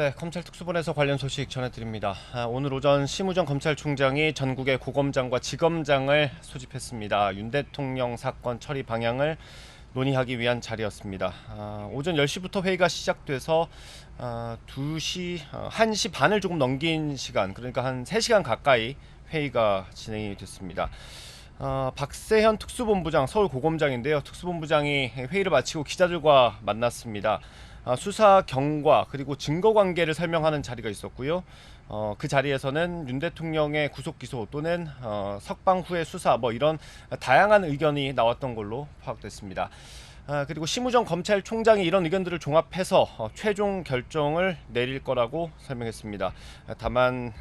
네, 검찰 특수본에서 관련 소식 전해드립니다. 오늘 오전 심우정 검찰총장이 전국의 고검장과 지검장을 소집했습니다. 윤 대통령 사건 처리 방향을 논의하기 위한 자리였습니다. 오전 10시부터 회의가 시작돼서 1시 반을 조금 넘긴 시간, 그러니까 한 3시간 가까이 회의가 진행이 됐습니다. 박세현 특수본부장, 서울고검장인데요. 특수본부장이 회의를 마치고 기자들과 만났습니다. 수사 경과 그리고 증거 관계를 설명하는 자리가 있었고요. 그 자리에서는 윤 대통령의 구속 기소 또는 석방 후의 수사 이런 다양한 의견이 나왔던 걸로 파악됐습니다. 그리고 심우정 검찰총장이 이런 의견들을 종합해서 최종 결정을 내릴 거라고 설명했습니다. 다만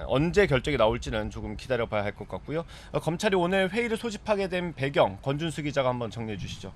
언제 결정이 나올지는 조금 기다려봐야 할 것 같고요. 검찰이 오늘 회의를 소집하게 된 배경, 권준수 기자가 한번 정리해 주시죠.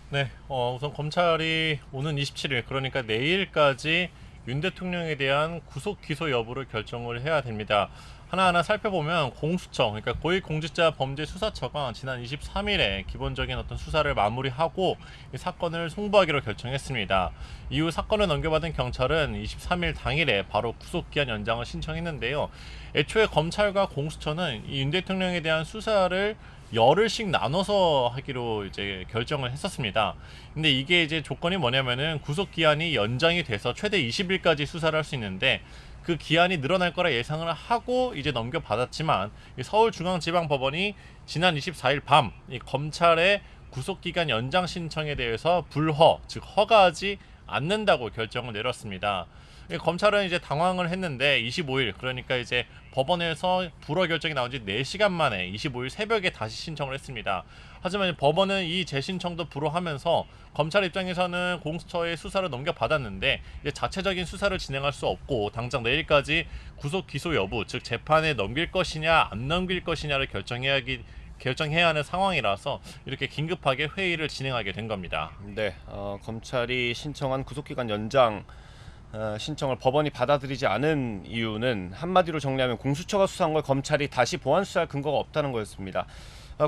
네, 우선 검찰이 오는 27일, 그러니까 내일까지 윤 대통령에 대한 구속 기소 여부를 결정을 해야 됩니다. 하나하나 살펴보면 공수처, 그러니까 고위공직자범죄수사처가 지난 23일에 기본적인 어떤 수사를 마무리하고 이 사건을 송부하기로 결정했습니다. 이후 사건을 넘겨받은 경찰은 23일 당일에 바로 구속기한 연장을 신청했는데요. 애초에 검찰과 공수처는 이 윤 대통령에 대한 수사를 열흘씩 나눠서 하기로 이제 결정을 했었습니다. 근데 이게 이제 조건이 뭐냐면은 구속 기한이 연장이 돼서 최대 20일까지 수사를 할 수 있는데 그 기한이 늘어날 거라 예상을 하고 이제 넘겨받았지만 서울중앙지방법원이 지난 24일 밤 이 검찰의 구속기간 연장 신청에 대해서 불허, 즉 허가하지 않는다고 결정을 내렸습니다. 검찰은 이제 당황을 했는데 25일, 그러니까 이제 법원에서 불허 결정이 나온 지 4시간 만에 25일 새벽에 다시 신청을 했습니다. 하지만 법원은 이 재신청도 불허하면서 검찰 입장에서는 공수처의 수사를 넘겨받았는데 이제 자체적인 수사를 진행할 수 없고 당장 내일까지 구속 기소 여부, 즉 재판에 넘길 것이냐 안 넘길 것이냐를 결정해야 하는 상황이라서 이렇게 긴급하게 회의를 진행하게 된 겁니다. 네, 검찰이 신청한 구속기간 연장 신청을 법원이 받아들이지 않은 이유는 한마디로 정리하면 공수처가 수사한 걸 검찰이 다시 보완 수사할 근거가 없다는 거였습니다.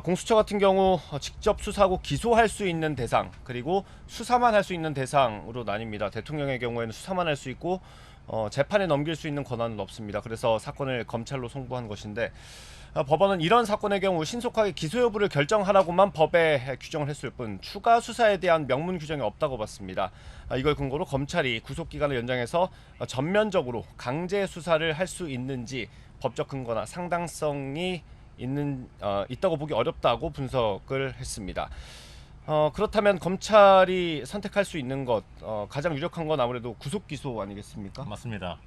공수처 같은 경우 직접 수사하고 기소할 수 있는 대상, 그리고 수사만 할 수 있는 대상으로 나뉩니다. 대통령의 경우에는 수사만 할 수 있고 재판에 넘길 수 있는 권한은 없습니다. 그래서 사건을 검찰로 송부한 것인데 법원은 이런 사건의 경우 신속하게 기소 여부를 결정하라고만 법에 규정을 했을 뿐 추가 수사에 대한 명문 규정이 없다고 봤습니다. 이걸 근거로 검찰이 구속기간을 연장해서 전면적으로 강제 수사를 할 수 있는지 법적 근거나 상당성이 있다고 보기 어렵다고 분석을 했습니다. 그렇다면 검찰이 선택할 수 있는 것, 가장 유력한 건 아무래도 구속 기소 아니겠습니까? 맞습니다.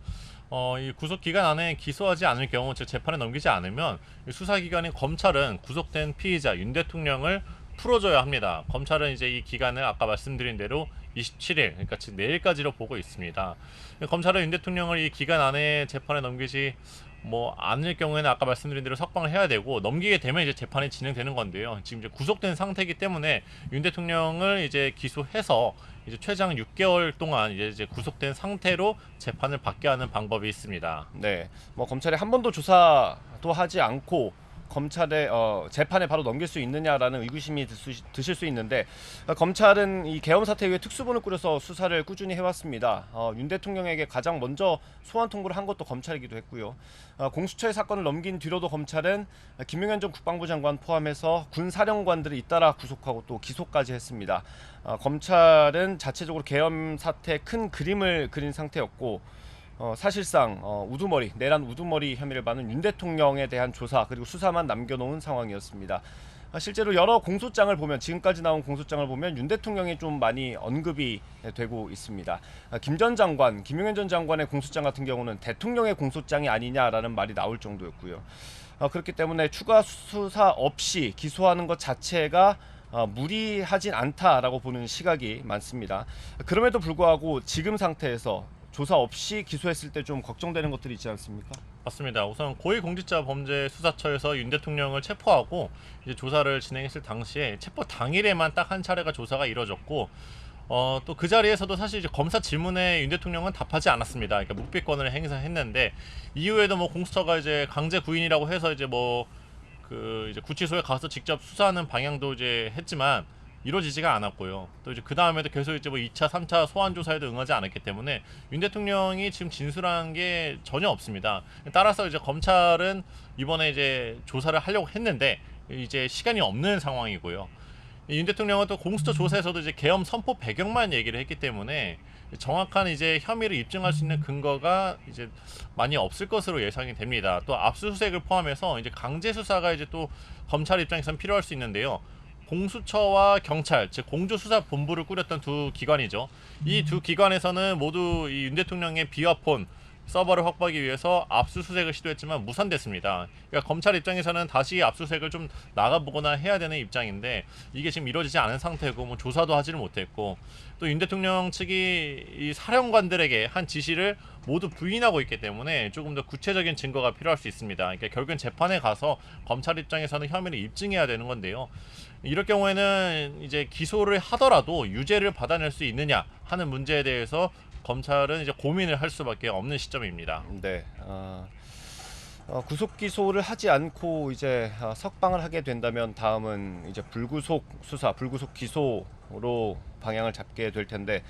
이 구속 기간 안에 기소하지 않을 경우, 즉 재판에 넘기지 않으면 수사 기관인 검찰은 구속된 피의자 윤 대통령을 풀어줘야 합니다. 검찰은 이제 이 기간을 아까 말씀드린 대로 27일, 그러니까 즉 내일까지로 보고 있습니다. 검찰은 윤 대통령을 이 기간 안에 재판에 넘기지 않을 경우에는 아까 말씀드린 대로 석방을 해야 되고, 넘기게 되면 이제 재판이 진행되는 건데요. 지금 이제 구속된 상태이기 때문에 윤 대통령을 이제 기소해서 이제 최장 6개월 동안 이제 구속된 상태로 재판을 받게 하는 방법이 있습니다. 네, 검찰이 한 번도 조사도 하지 않고 검찰의 재판에 바로 넘길 수 있느냐라는 의구심이 드실 수 있는데 검찰은 이 계엄 사태 이후에 특수본을 꾸려서 수사를 꾸준히 해왔습니다. 윤 대통령에게 가장 먼저 소환 통보를 한 것도 검찰이기도 했고요. 공수처의 사건을 넘긴 뒤로도 검찰은 김용현 전 국방부 장관 포함해서 군 사령관들을 잇따라 구속하고 또 기소까지 했습니다. 검찰은 자체적으로 계엄 사태의 큰 그림을 그린 상태였고 사실상 내란 우두머리 혐의를 받는 윤 대통령에 대한 조사 그리고 수사만 남겨놓은 상황이었습니다. 실제로 여러 공소장을 보면, 지금까지 나온 공소장을 보면 윤 대통령이 좀 많이 언급이 되고 있습니다. 김용현 전 장관의 공소장 같은 경우는 대통령의 공소장이 아니냐라는 말이 나올 정도였고요. 그렇기 때문에 추가 수사 없이 기소하는 것 자체가 무리하진 않다라고 보는 시각이 많습니다. 그럼에도 불구하고 지금 상태에서 조사 없이 기소했을 때 좀 걱정되는 것들이 있지 않습니까? 맞습니다. 우선 고위공직자범죄수사처에서 윤 대통령을 체포하고 이제 조사를 진행했을 당시에 체포 당일에만 딱 한 차례가 조사가 이뤄졌고, 또 그 자리에서도 사실 이제 검사 질문에 윤 대통령은 답하지 않았습니다. 그러니까 묵비권을 행사했는데 이후에도 공수처가 이제 강제 구인이라고 해서 이제 이제 구치소에 가서 직접 수사하는 방향도 이제 했지만 이루어지지가 않았고요. 또 이제 그 다음에도 계속 이제 뭐 2차, 3차 소환 조사에도 응하지 않았기 때문에 윤 대통령이 지금 진술한 게 전혀 없습니다. 따라서 이제 검찰은 이번에 이제 조사를 하려고 했는데 이제 시간이 없는 상황이고요. 윤 대통령은 또 공수처 조사에서도 이제 계엄 선포 배경만 얘기를 했기 때문에 정확한 이제 혐의를 입증할 수 있는 근거가 이제 많이 없을 것으로 예상이 됩니다. 또 압수수색을 포함해서 이제 강제 수사가 이제 또 검찰 입장에서는 필요할 수 있는데요. 공수처와 경찰, 즉 공조수사본부를 꾸렸던 두 기관이죠. 이 두 기관에서는 모두 이 윤 대통령의 비화폰 서버를 확보하기 위해서 압수수색을 시도했지만 무산됐습니다. 그러니까 검찰 입장에서는 다시 압수수색을 좀 나가보거나 해야 되는 입장인데 이게 지금 이루어지지 않은 상태고 뭐 조사도 하지를 못했고 또 윤 대통령 측이 이 사령관들에게 한 지시를 모두 부인하고 있기 때문에 조금 더 구체적인 증거가 필요할 수 있습니다. 그러니까 결국엔 재판에 가서 검찰 입장에서는 혐의를 입증해야 되는 건데요. 이럴 경우에는 이제 기소를 하더라도 유죄를 받아낼 수 있느냐 하는 문제에 대해서 검찰은 이제 고민을 할 수밖에 없는 시점입니다. 네. 구속 기소를 하지 않고 이제 석방을 하게 된다면 다음은 이제 불구속 수사, 불구속 기소로 방향을 잡게 될 텐데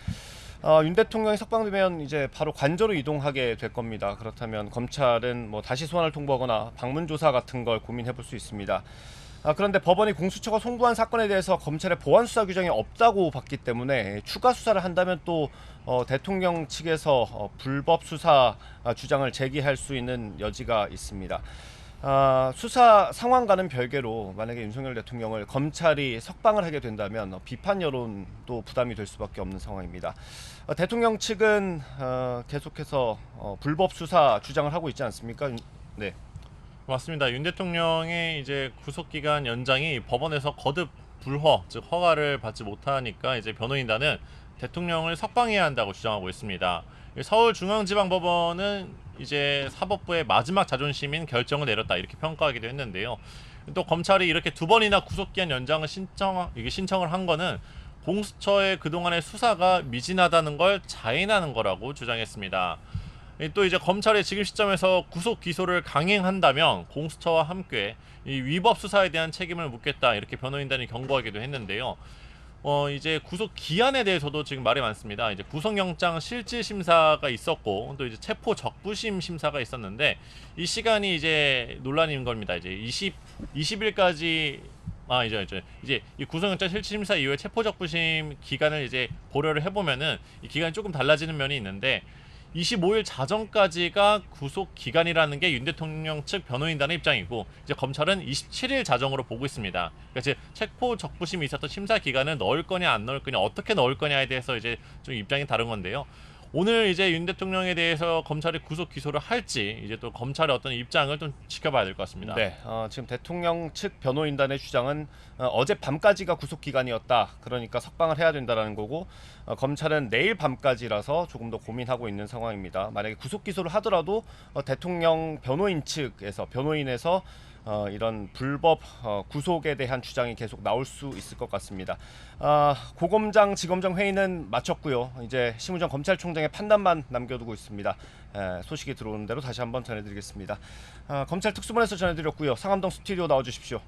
윤 대통령이 석방되면 이제 바로 관저로 이동하게 될 겁니다. 그렇다면 검찰은 뭐 다시 소환을 통보하거나 방문 조사 같은 걸 고민해 볼 수 있습니다. 그런데 법원이 공수처가 송부한 사건에 대해서 검찰의 보완 수사 규정이 없다고 봤기 때문에 추가 수사를 한다면 또 대통령 측에서 불법 수사 주장을 제기할 수 있는 여지가 있습니다. 수사 상황과는 별개로 만약에 윤석열 대통령을 검찰이 석방을 하게 된다면 비판 여론도 부담이 될 수밖에 없는 상황입니다. 대통령 측은 계속해서 불법 수사 주장을 하고 있지 않습니까? 네. 맞습니다. 윤 대통령의 이제 구속기간 연장이 법원에서 거듭 불허, 즉 허가를 받지 못하니까 이제 변호인단은 대통령을 석방해야 한다고 주장하고 있습니다. 서울중앙지방법원은 이제 사법부의 마지막 자존심인 결정을 내렸다 이렇게 평가하기도 했는데요. 또 검찰이 이렇게 두 번이나 구속기한 연장을 신청을 한 거는 공수처의 그동안의 수사가 미진하다는 걸 자인하는 거라고 주장했습니다. 또 이제 검찰이 지금 시점에서 구속 기소를 강행한다면 공수처와 함께 이 위법 수사에 대한 책임을 묻겠다 이렇게 변호인단이 경고하기도 했는데요. 이제 구속 기한에 대해서도 지금 말이 많습니다. 이제 구속영장 실질 심사가 있었고 또 이제 체포 적부심 심사가 있었는데 이 시간이 이제 논란인 겁니다. 이제 20일까지 이제 이 구속영장 실질 심사 이후에 체포 적부심 기간을 이제 고려를 해보면은 이 기간이 조금 달라지는 면이 있는데 25일 자정까지가 구속 기간이라는 게 윤 대통령 측 변호인단의 입장이고 이제 검찰은 27일 자정으로 보고 있습니다. 그러니까 이제 체포 적부심이 있었던 심사 기간을 넣을 거냐 안 넣을 거냐 어떻게 넣을 거냐에 대해서 이제 좀 입장이 다른 건데요. 오늘 이제 윤 대통령에 대해서 검찰이 구속 기소를 할지 이제 또 검찰의 어떤 입장을 좀 지켜봐야 될 것 같습니다. 네, 지금 대통령 측 변호인단의 주장은 어제 밤까지가 구속 기간이었다. 그러니까 석방을 해야 된다라는 거고 검찰은 내일 밤까지라서 조금 더 고민하고 있는 상황입니다. 만약에 구속 기소를 하더라도 대통령 변호인에서 이런 불법 구속에 대한 주장이 계속 나올 수 있을 것 같습니다. 고검장, 지검장 회의는 마쳤고요. 이제 심우정 검찰총장의 판단만 남겨두고 있습니다. 소식이 들어오는 대로 다시 한번 전해드리겠습니다. 검찰 특수본에서 전해드렸고요. 상암동 스튜디오 나와주십시오.